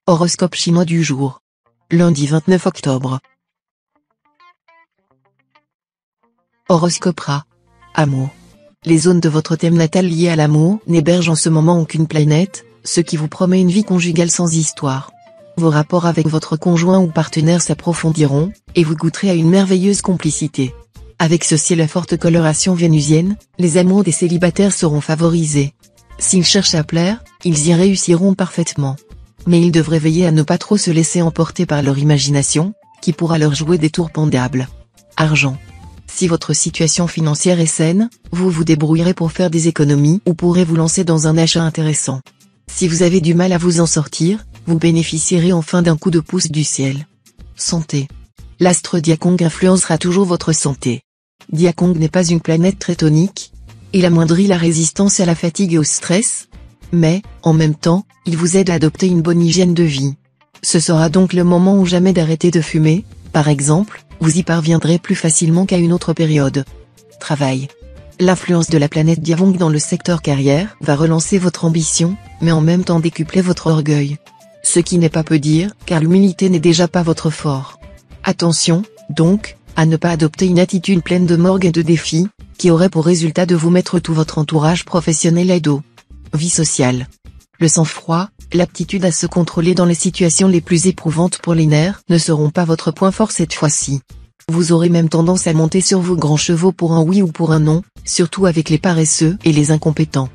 Horoscope chinois du jour. Lundi 29 octobre. Horoscope Ra. Amour. Les zones de votre thème natal liées à l'amour n'hébergent en ce moment aucune planète, ce qui vous promet une vie conjugale sans histoire. Vos rapports avec votre conjoint ou partenaire s'approfondiront, et vous goûterez à une merveilleuse complicité. Avec ce ciel à forte coloration vénusienne, les amours des célibataires seront favorisés. S'ils cherchent à plaire, ils y réussiront parfaitement. Mais ils devraient veiller à ne pas trop se laisser emporter par leur imagination, qui pourra leur jouer des tours pendables. Argent. Si votre situation financière est saine, vous vous débrouillerez pour faire des économies ou pourrez vous lancer dans un achat intéressant. Si vous avez du mal à vous en sortir, vous bénéficierez enfin d'un coup de pouce du ciel. Santé. L'astre Diakong influencera toujours votre santé. Diakong n'est pas une planète très tonique. Il amoindrit la résistance à la fatigue et au stress. Mais, en même temps, il vous aide à adopter une bonne hygiène de vie. Ce sera donc le moment ou jamais d'arrêter de fumer, par exemple, vous y parviendrez plus facilement qu'à une autre période. Travail. L'influence de la planète Diavong dans le secteur carrière va relancer votre ambition, mais en même temps décupler votre orgueil. Ce qui n'est pas peu dire, car l'humilité n'est déjà pas votre fort. Attention, donc, à ne pas adopter une attitude pleine de morgue et de défis, qui aurait pour résultat de vous mettre tout votre entourage professionnel à dos. Vie sociale. Le sang-froid, l'aptitude à se contrôler dans les situations les plus éprouvantes pour les nerfs ne seront pas votre point fort cette fois-ci. Vous aurez même tendance à monter sur vos grands chevaux pour un oui ou pour un non, surtout avec les paresseux et les incompétents.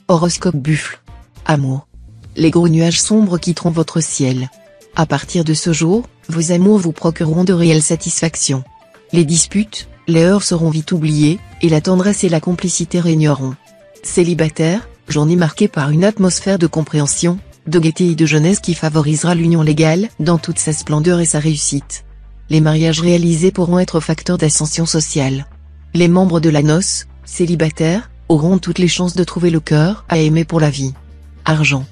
Horoscope Buffle. Amour. Les gros nuages sombres quitteront votre ciel. À partir de ce jour, vos amours vous procureront de réelles satisfactions. Les disputes, les heurts seront vite oubliés, et la tendresse et la complicité régneront. Célibataire, journée marquée par une atmosphère de compréhension, de gaieté et de jeunesse qui favorisera l'union légale dans toute sa splendeur et sa réussite. Les mariages réalisés pourront être facteurs d'ascension sociale. Les membres de la noce, célibataires, auront toutes les chances de trouver le cœur à aimer pour la vie. Argent.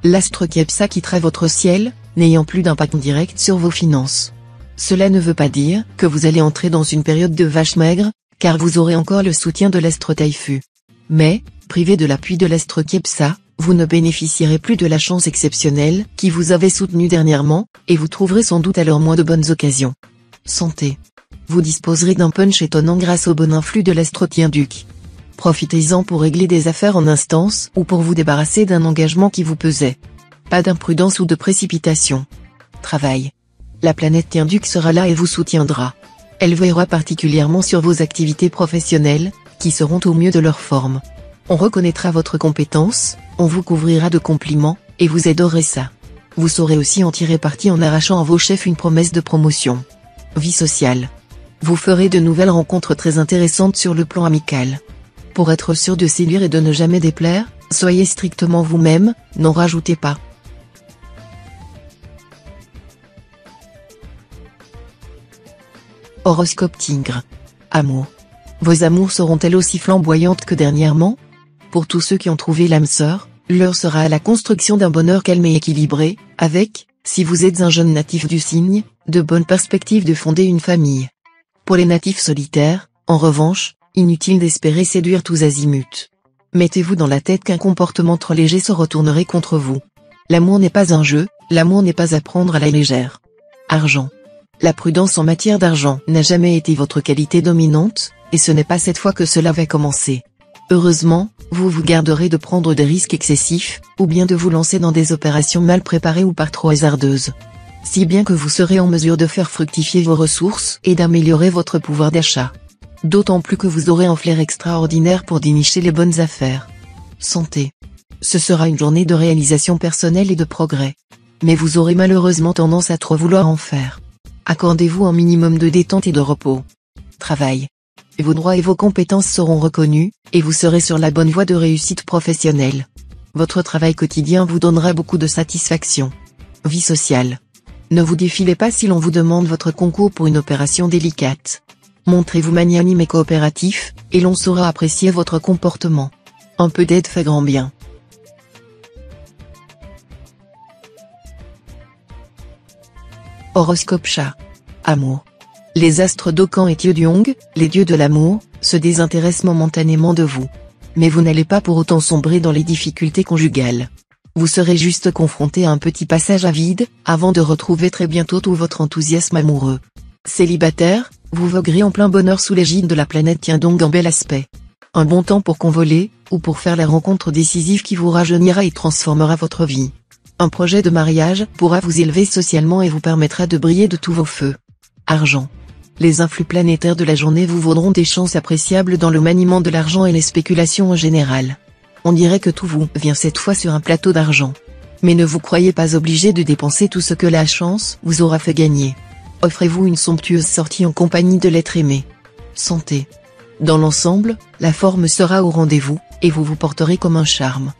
L'astre Kepsa quittera votre ciel, n'ayant plus d'impact direct sur vos finances. Cela ne veut pas dire que vous allez entrer dans une période de vache maigre, car vous aurez encore le soutien de l'astre Taifu. Mais, privé de l'appui de l'astre Kepsa, vous ne bénéficierez plus de la chance exceptionnelle qui vous avait soutenu dernièrement, et vous trouverez sans doute alors moins de bonnes occasions. Santé. Vous disposerez d'un punch étonnant grâce au bon influx de l'astre Tienduc. Profitez-en pour régler des affaires en instance ou pour vous débarrasser d'un engagement qui vous pesait. Pas d'imprudence ou de précipitation. Travail. La planète Tienduc sera là et vous soutiendra. Elle veillera particulièrement sur vos activités professionnelles, qui seront au mieux de leur forme. On reconnaîtra votre compétence, on vous couvrira de compliments, et vous adorerez ça. Vous saurez aussi en tirer parti en arrachant à vos chefs une promesse de promotion. Vie sociale. Vous ferez de nouvelles rencontres très intéressantes sur le plan amical. Pour être sûr de séduire et de ne jamais déplaire, soyez strictement vous-même, n'en rajoutez pas. Horoscope Tigre. Amour. Vos amours seront-elles aussi flamboyantes que dernièrement? Pour tous ceux qui ont trouvé l'âme sœur, l'heure sera à la construction d'un bonheur calme et équilibré, avec, si vous êtes un jeune natif du signe, de bonnes perspectives de fonder une famille. Pour les natifs solitaires, en revanche, inutile d'espérer séduire tous azimuts. Mettez-vous dans la tête qu'un comportement trop léger se retournerait contre vous. L'amour n'est pas un jeu, l'amour n'est pas à prendre à la légère. Argent. La prudence en matière d'argent n'a jamais été votre qualité dominante, et ce n'est pas cette fois que cela va commencer. Heureusement, vous vous garderez de prendre des risques excessifs, ou bien de vous lancer dans des opérations mal préparées ou par trop hasardeuses. Si bien que vous serez en mesure de faire fructifier vos ressources et d'améliorer votre pouvoir d'achat. D'autant plus que vous aurez un flair extraordinaire pour dénicher les bonnes affaires. Santé. Ce sera une journée de réalisation personnelle et de progrès. Mais vous aurez malheureusement tendance à trop vouloir en faire. Accordez-vous un minimum de détente et de repos. Travail. Vos droits et vos compétences seront reconnus, et vous serez sur la bonne voie de réussite professionnelle. Votre travail quotidien vous donnera beaucoup de satisfaction. Vie sociale. Ne vous défilez pas si l'on vous demande votre concours pour une opération délicate. Montrez-vous magnanime et coopératif, et l'on saura apprécier votre comportement. Un peu d'aide fait grand bien. Horoscope Chat. Amour. Les astres d'Okan et Tieduong, les dieux de l'amour, se désintéressent momentanément de vous. Mais vous n'allez pas pour autant sombrer dans les difficultés conjugales. Vous serez juste confronté à un petit passage à vide, avant de retrouver très bientôt tout votre enthousiasme amoureux. Célibataire, vous voguerez en plein bonheur sous l'égide de la planète tient donc un bel aspect. Un bon temps pour convoler, ou pour faire la rencontre décisive qui vous rajeunira et transformera votre vie. Un projet de mariage pourra vous élever socialement et vous permettra de briller de tous vos feux. Argent. Les influx planétaires de la journée vous vaudront des chances appréciables dans le maniement de l'argent et les spéculations en général. On dirait que tout vous vient cette fois sur un plateau d'argent. Mais ne vous croyez pas obligé de dépenser tout ce que la chance vous aura fait gagner. Offrez-vous une somptueuse sortie en compagnie de l'être aimé. Santé. Dans l'ensemble, la forme sera au rendez-vous, et vous vous porterez comme un charme.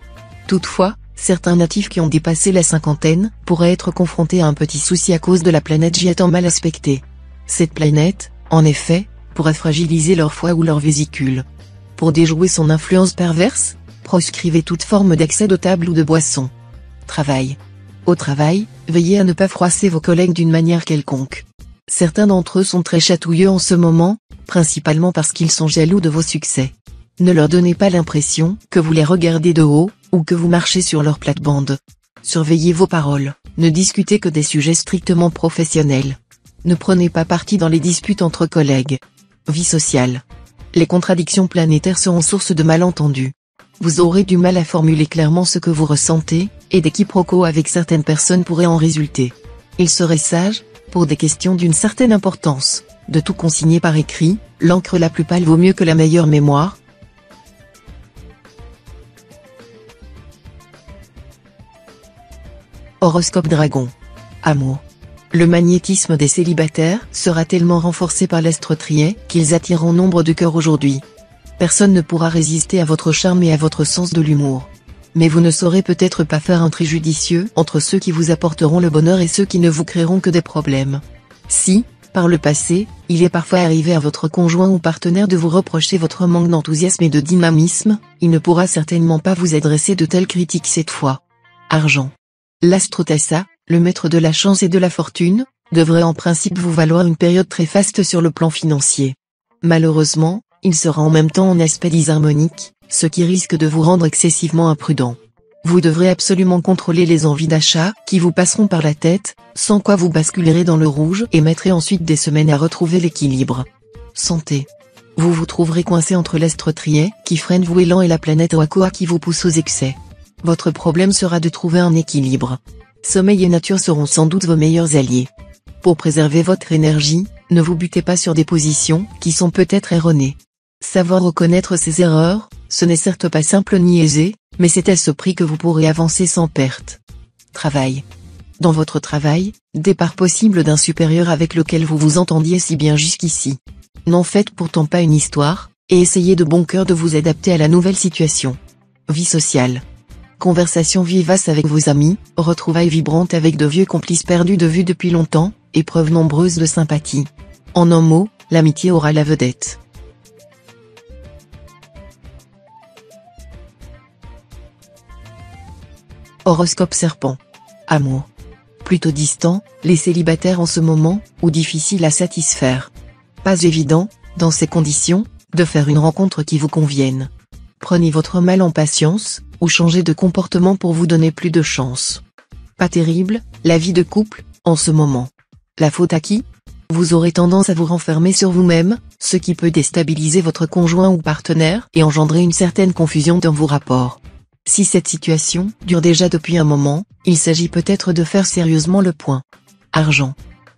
Toutefois, certains natifs qui ont dépassé la cinquantaine pourraient être confrontés à un petit souci à cause de la planète J mal aspectée. Cette planète, en effet, pourrait fragiliser leur foie ou leur vésicule. Pour déjouer son influence perverse, proscrivez toute forme d'accès de table ou de boisson. Travail. Au travail, veillez à ne pas froisser vos collègues d'une manière quelconque. Certains d'entre eux sont très chatouilleux en ce moment, principalement parce qu'ils sont jaloux de vos succès. Ne leur donnez pas l'impression que vous les regardez de haut, ou que vous marchez sur leur plate-bande. Surveillez vos paroles, ne discutez que des sujets strictement professionnels. Ne prenez pas parti dans les disputes entre collègues. Vie sociale. Les contradictions planétaires seront source de malentendus. Vous aurez du mal à formuler clairement ce que vous ressentez, et des quiproquos avec certaines personnes pourraient en résulter. Il serait sage, pour des questions d'une certaine importance, de tout consigner par écrit, l'encre la plus pâle vaut mieux que la meilleure mémoire. Horoscope Dragon. Amour. Le magnétisme des célibataires sera tellement renforcé par l'astre Trier qu'ils attireront nombre de cœurs aujourd'hui. Personne ne pourra résister à votre charme et à votre sens de l'humour. Mais vous ne saurez peut-être pas faire un tri judicieux entre ceux qui vous apporteront le bonheur et ceux qui ne vous créeront que des problèmes. Si, par le passé, il est parfois arrivé à votre conjoint ou partenaire de vous reprocher votre manque d'enthousiasme et de dynamisme, il ne pourra certainement pas vous adresser de telles critiques cette fois. Argent. L'astre Tassa, le maître de la chance et de la fortune, devrait en principe vous valoir une période très faste sur le plan financier. Malheureusement, il sera en même temps en aspect disharmonique, ce qui risque de vous rendre excessivement imprudent. Vous devrez absolument contrôler les envies d'achat qui vous passeront par la tête, sans quoi vous basculerez dans le rouge et mettrez ensuite des semaines à retrouver l'équilibre. Santé. Vous vous trouverez coincé entre l'astre Trier, qui freine vos élans et la planète Oakoa qui vous pousse aux excès. Votre problème sera de trouver un équilibre. Sommeil et nature seront sans doute vos meilleurs alliés. Pour préserver votre énergie, ne vous butez pas sur des positions qui sont peut-être erronées. Savoir reconnaître ses erreurs, ce n'est certes pas simple ni aisé, mais c'est à ce prix que vous pourrez avancer sans perte. Travail. Dans votre travail, départ possible d'un supérieur avec lequel vous vous entendiez si bien jusqu'ici. N'en faites pourtant pas une histoire, et essayez de bon cœur de vous adapter à la nouvelle situation. Vie sociale. Conversation vivace avec vos amis, retrouvailles vibrantes avec de vieux complices perdus de vue depuis longtemps, épreuves nombreuses de sympathie. En un mot, l'amitié aura la vedette. Horoscope Serpent. Amour. Plutôt distant, les célibataires en ce moment, ou difficiles à satisfaire. Pas évident, dans ces conditions, de faire une rencontre qui vous convienne. Prenez votre mal en patience, ou changez de comportement pour vous donner plus de chance. Pas terrible, la vie de couple, en ce moment. La faute à qui? Vous aurez tendance à vous renfermer sur vous-même, ce qui peut déstabiliser votre conjoint ou partenaire et engendrer une certaine confusion dans vos rapports. Si cette situation dure déjà depuis un moment, il s'agit peut-être de faire sérieusement le point. Argent.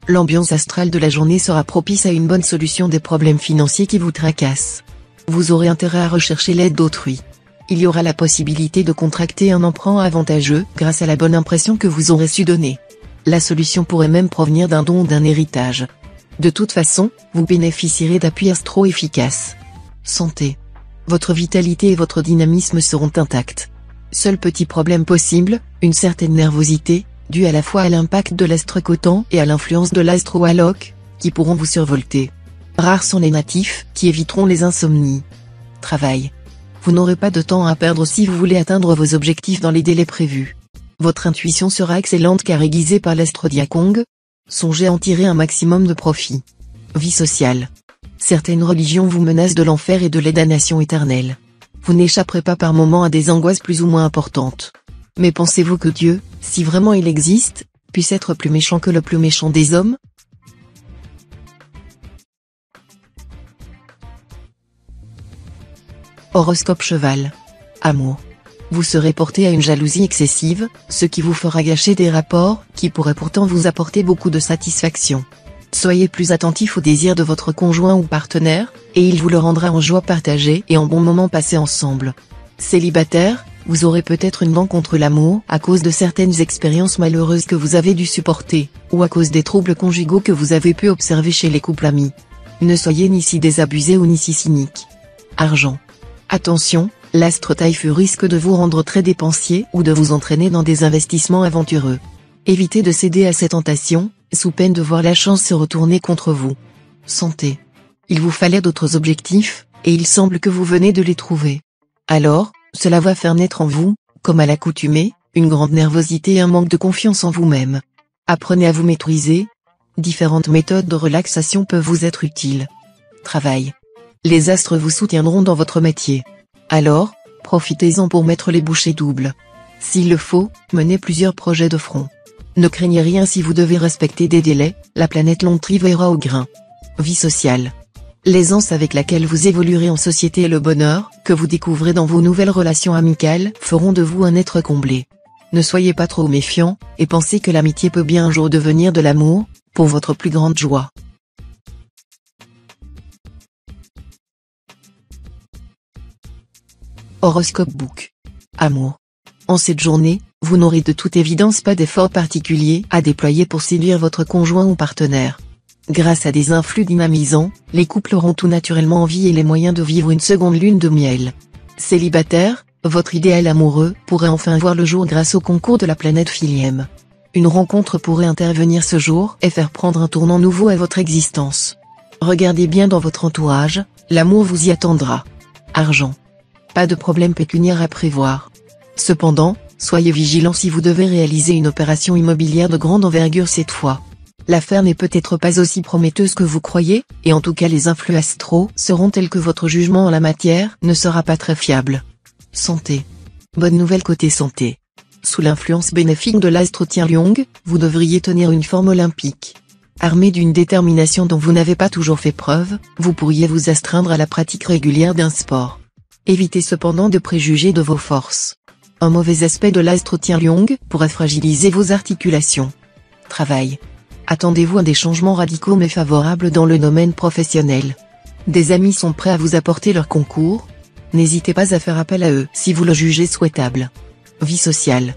L'ambiance astrale de la journée sera propice à une bonne solution des problèmes financiers qui vous tracassent. Vous aurez intérêt à rechercher l'aide d'autrui. Il y aura la possibilité de contracter un emprunt avantageux grâce à la bonne impression que vous aurez su donner. La solution pourrait même provenir d'un don ou d'un héritage. De toute façon, vous bénéficierez d'appuis astro efficaces. Santé. Votre vitalité et votre dynamisme seront intacts. Seul petit problème possible, une certaine nervosité, due à la fois à l'impact de l'astre Coton et à l'influence de l'astre Wallock, qui pourront vous survolter. Rares sont les natifs qui éviteront les insomnies. Travail. Vous n'aurez pas de temps à perdre si vous voulez atteindre vos objectifs dans les délais prévus. Votre intuition sera excellente car aiguisée par l'astre Diakong. Songez à en tirer un maximum de profit. Vie sociale. Certaines religions vous menacent de l'enfer et de les damnations éternelles. vous n'échapperez pas par moments à des angoisses plus ou moins importantes. Mais pensez-vous que Dieu, si vraiment il existe, puisse être plus méchant que le plus méchant des hommes? Horoscope Cheval. Amour. Vous serez porté à une jalousie excessive, ce qui vous fera gâcher des rapports qui pourraient pourtant vous apporter beaucoup de satisfaction. Soyez plus attentif aux désirs de votre conjoint ou partenaire, et il vous le rendra en joie partagée et en bons moments passés ensemble. Célibataire, vous aurez peut-être une dent contre l'amour à cause de certaines expériences malheureuses que vous avez dû supporter, ou à cause des troubles conjugaux que vous avez pu observer chez les couples amis. Ne soyez ni si désabusé ou ni si cynique. Argent. Attention, l'astre Taillefu risque de vous rendre très dépensier ou de vous entraîner dans des investissements aventureux. Évitez de céder à ces tentations, sous peine de voir la chance se retourner contre vous. Santé. Il vous fallait d'autres objectifs, et il semble que vous venez de les trouver. Alors, cela va faire naître en vous, comme à l'accoutumée, une grande nervosité et un manque de confiance en vous-même. Apprenez à vous maîtriser. Différentes méthodes de relaxation peuvent vous être utiles. Travail. Les astres vous soutiendront dans votre métier. Alors, profitez-en pour mettre les bouchées doubles. S'il le faut, menez plusieurs projets de front. Ne craignez rien si vous devez respecter des délais, la planète Lontri veillera au grain. Vie sociale. L'aisance avec laquelle vous évoluerez en société et le bonheur que vous découvrez dans vos nouvelles relations amicales feront de vous un être comblé. Ne soyez pas trop méfiant, et pensez que l'amitié peut bien un jour devenir de l'amour, pour votre plus grande joie. Horoscope Book. Amour. En cette journée, vous n'aurez de toute évidence pas d'effort particulier à déployer pour séduire votre conjoint ou partenaire. Grâce à des influx dynamisants, les couples auront tout naturellement envie et les moyens de vivre une seconde lune de miel. Célibataire, votre idéal amoureux pourrait enfin voir le jour grâce au concours de la planète Philième. Une rencontre pourrait intervenir ce jour et faire prendre un tournant nouveau à votre existence. Regardez bien dans votre entourage, l'amour vous y attendra. Argent. Pas de problème pécuniaire à prévoir. Cependant, soyez vigilant si vous devez réaliser une opération immobilière de grande envergure cette fois. L'affaire n'est peut-être pas aussi prometteuse que vous croyez, et en tout cas les influx astraux seront tels que votre jugement en la matière ne sera pas très fiable. Santé. Bonne nouvelle côté santé. Sous l'influence bénéfique de l'astre Tien-Liong, vous devriez tenir une forme olympique. Armé d'une détermination dont vous n'avez pas toujours fait preuve, vous pourriez vous astreindre à la pratique régulière d'un sport. Évitez cependant de préjuger de vos forces. Un mauvais aspect de l'astre Tien-Liong pourrait fragiliser vos articulations. Travail. Attendez-vous à des changements radicaux mais favorables dans le domaine professionnel. Des amis sont prêts à vous apporter leur concours. N'hésitez pas à faire appel à eux si vous le jugez souhaitable. Vie sociale.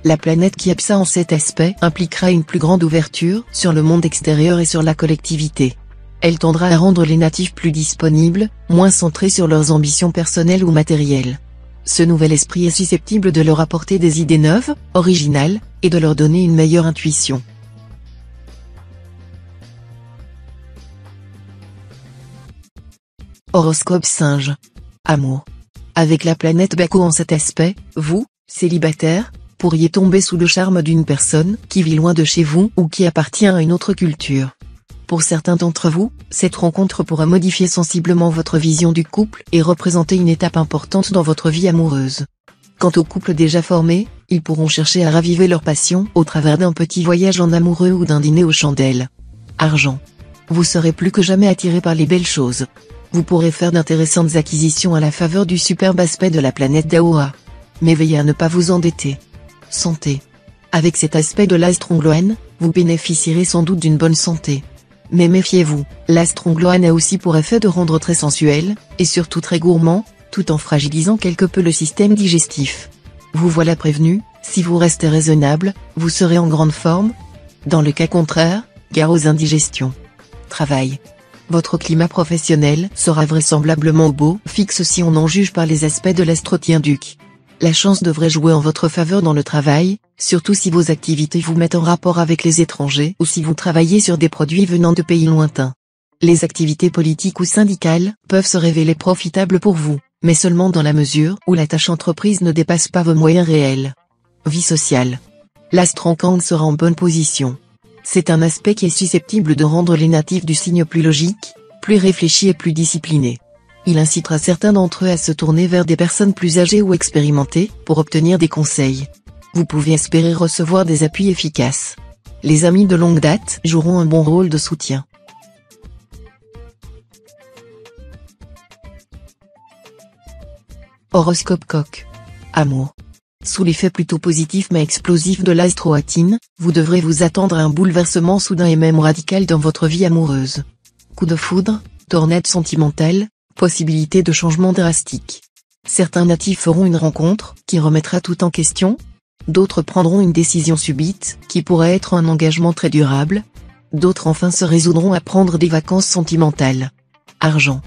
La planète qui absent en cet aspect impliquera une plus grande ouverture sur le monde extérieur et sur la collectivité. Elle tendra à rendre les natifs plus disponibles, moins centrés sur leurs ambitions personnelles ou matérielles. Ce nouvel esprit est susceptible de leur apporter des idées neuves, originales, et de leur donner une meilleure intuition. Horoscope Singe. Amour. Avec la planète Baco en cet aspect, vous, célibataire, pourriez tomber sous le charme d'une personne qui vit loin de chez vous ou qui appartient à une autre culture. Pour certains d'entre vous, cette rencontre pourra modifier sensiblement votre vision du couple et représenter une étape importante dans votre vie amoureuse. Quant aux couples déjà formés, ils pourront chercher à raviver leur passion au travers d'un petit voyage en amoureux ou d'un dîner aux chandelles. Argent. Vous serez plus que jamais attiré par les belles choses. Vous pourrez faire d'intéressantes acquisitions à la faveur du superbe aspect de la planète Daoa. Mais veillez à ne pas vous endetter. Santé. Avec cet aspect de l'astre Ongloan, vous bénéficierez sans doute d'une bonne santé. Mais méfiez-vous, l'astre Ongloan a aussi pour effet de rendre très sensuel, et surtout très gourmand, tout en fragilisant quelque peu le système digestif. Vous voilà prévenu, si vous restez raisonnable, vous serez en grande forme. Dans le cas contraire, gare aux indigestions. Travail. Votre climat professionnel sera vraisemblablement beau fixe si on en juge par les aspects de l'astre Tien-Duc. La chance devrait jouer en votre faveur dans le travail, surtout si vos activités vous mettent en rapport avec les étrangers ou si vous travaillez sur des produits venant de pays lointains. Les activités politiques ou syndicales peuvent se révéler profitables pour vous, mais seulement dans la mesure où la tâche entreprise ne dépasse pas vos moyens réels. Vie sociale. L'astre Ankang sera en bonne position. C'est un aspect qui est susceptible de rendre les natifs du signe plus logiques, plus réfléchis et plus disciplinés. Il incitera certains d'entre eux à se tourner vers des personnes plus âgées ou expérimentées, pour obtenir des conseils. Vous pouvez espérer recevoir des appuis efficaces. Les amis de longue date joueront un bon rôle de soutien. Horoscope Coq. Amour. Sous l'effet plutôt positif mais explosif de l'astroatine, vous devrez vous attendre à un bouleversement soudain et même radical dans votre vie amoureuse. Coup de foudre, tornade sentimentale, possibilité de changement drastique. Certains natifs feront une rencontre qui remettra tout en question. D'autres prendront une décision subite qui pourrait être un engagement très durable. D'autres enfin se résoudront à prendre des vacances sentimentales. Argent.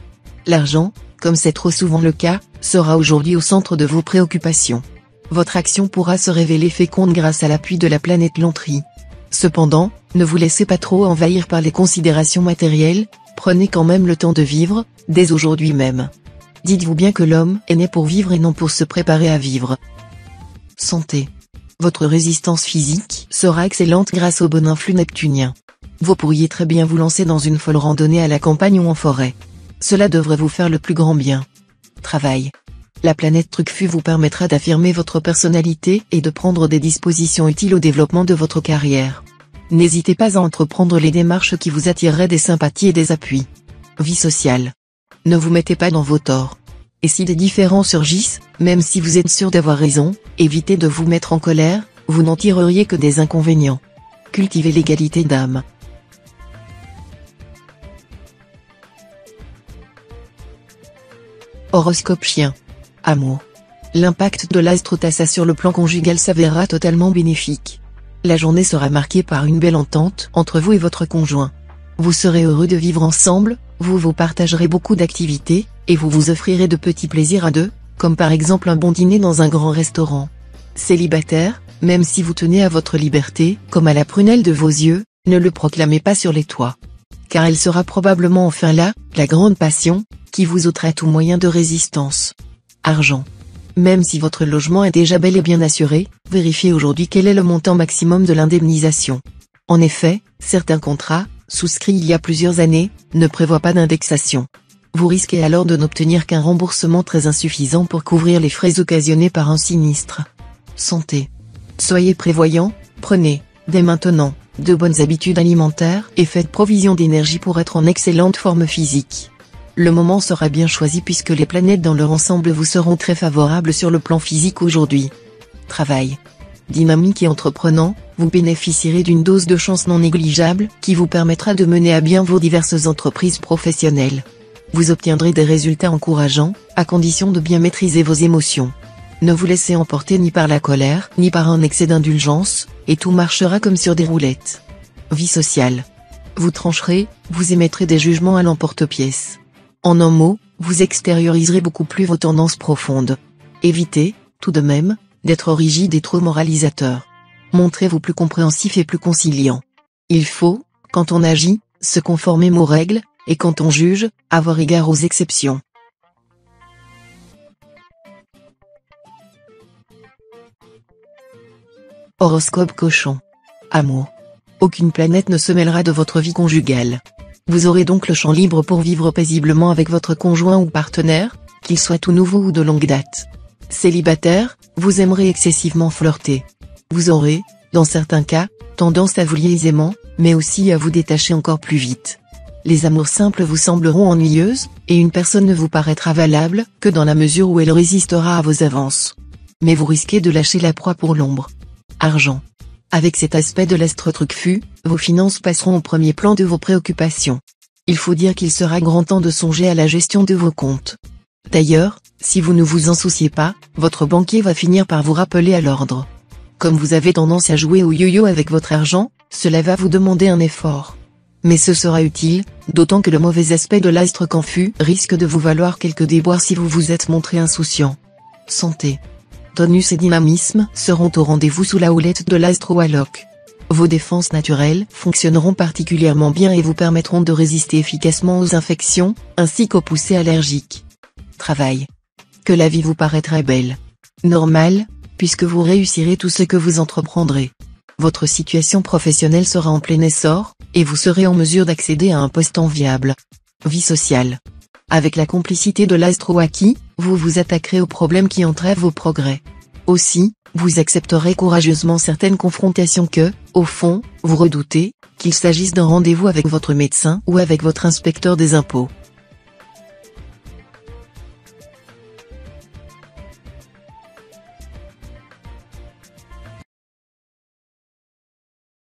L'argent, comme c'est trop souvent le cas, sera aujourd'hui au centre de vos préoccupations. Votre action pourra se révéler féconde grâce à l'appui de la planète Lantry. Cependant, ne vous laissez pas trop envahir par les considérations matérielles, prenez quand même le temps de vivre, dès aujourd'hui même. Dites-vous bien que l'homme est né pour vivre et non pour se préparer à vivre. Santé. Votre résistance physique sera excellente grâce au bon influx neptunien. Vous pourriez très bien vous lancer dans une folle randonnée à la campagne ou en forêt. Cela devrait vous faire le plus grand bien. Travail. La planète Trucfu vous permettra d'affirmer votre personnalité et de prendre des dispositions utiles au développement de votre carrière. N'hésitez pas à entreprendre les démarches qui vous attireraient des sympathies et des appuis. Vie sociale. Ne vous mettez pas dans vos torts. Et si des différends surgissent, même si vous êtes sûr d'avoir raison, évitez de vous mettre en colère, vous n'en tireriez que des inconvénients. Cultivez l'égalité d'âme. Horoscope chien. Amour. L'impact de l'Astrotassa sur le plan conjugal s'avérera totalement bénéfique. La journée sera marquée par une belle entente entre vous et votre conjoint. Vous serez heureux de vivre ensemble, vous partagerez beaucoup d'activités, et vous vous offrirez de petits plaisirs à deux, comme par exemple un bon dîner dans un grand restaurant. Célibataire, même si vous tenez à votre liberté, comme à la prunelle de vos yeux, ne le proclamez pas sur les toits. Car elle sera probablement enfin là, la grande passion, qui vous ôtera tout moyen de résistance. Argent. Même si votre logement est déjà bel et bien assuré, vérifiez aujourd'hui quel est le montant maximum de l'indemnisation. En effet, certains contrats, souscrits il y a plusieurs années, ne prévoient pas d'indexation. Vous risquez alors de n'obtenir qu'un remboursement très insuffisant pour couvrir les frais occasionnés par un sinistre. Santé. Soyez prévoyant, prenez, dès maintenant, de bonnes habitudes alimentaires et faites provision d'énergie pour être en excellente forme physique. Le moment sera bien choisi puisque les planètes dans leur ensemble vous seront très favorables sur le plan physique aujourd'hui. Travail. Dynamique et entreprenant, vous bénéficierez d'une dose de chance non négligeable qui vous permettra de mener à bien vos diverses entreprises professionnelles. Vous obtiendrez des résultats encourageants, à condition de bien maîtriser vos émotions. Ne vous laissez emporter ni par la colère, ni par un excès d'indulgence, et tout marchera comme sur des roulettes. Vie sociale. Vous trancherez, vous émettrez des jugements à l'emporte-pièce. En un mot, vous extérioriserez beaucoup plus vos tendances profondes. Évitez, tout de même, d'être rigide et trop moralisateur. Montrez-vous plus compréhensif et plus conciliant. Il faut, quand on agit, se conformer aux règles, et quand on juge, avoir égard aux exceptions. Horoscope cochon. Amour. Aucune planète ne se mêlera de votre vie conjugale. Vous aurez donc le champ libre pour vivre paisiblement avec votre conjoint ou partenaire, qu'il soit tout nouveau ou de longue date. Célibataire, vous aimerez excessivement flirter. Vous aurez, dans certains cas, tendance à vous lier aisément, mais aussi à vous détacher encore plus vite. Les amours simples vous sembleront ennuyeuses, et une personne ne vous paraîtra valable que dans la mesure où elle résistera à vos avances. Mais vous risquez de lâcher la proie pour l'ombre. Argent. Avec cet aspect de l'astre Trucfu, vos finances passeront au premier plan de vos préoccupations. Il faut dire qu'il sera grand temps de songer à la gestion de vos comptes. D'ailleurs, si vous ne vous en souciez pas, votre banquier va finir par vous rappeler à l'ordre. Comme vous avez tendance à jouer au yo-yo avec votre argent, cela va vous demander un effort. Mais ce sera utile, d'autant que le mauvais aspect de l'astre Canfu risque de vous valoir quelques déboires si vous vous êtes montré insouciant. Santé. Tonus et dynamisme seront au rendez-vous sous la houlette de l'astro-alloc. Vos défenses naturelles fonctionneront particulièrement bien et vous permettront de résister efficacement aux infections, ainsi qu'aux poussées allergiques. Travail. Que la vie vous paraîtra belle. Normale, puisque vous réussirez tout ce que vous entreprendrez. Votre situation professionnelle sera en plein essor, et vous serez en mesure d'accéder à un poste enviable. Vie sociale. Avec la complicité de l'Astro-Waki, vous vous attaquerez aux problèmes qui entravent vos progrès. Aussi, vous accepterez courageusement certaines confrontations que, au fond, vous redoutez, qu'il s'agisse d'un rendez-vous avec votre médecin ou avec votre inspecteur des impôts.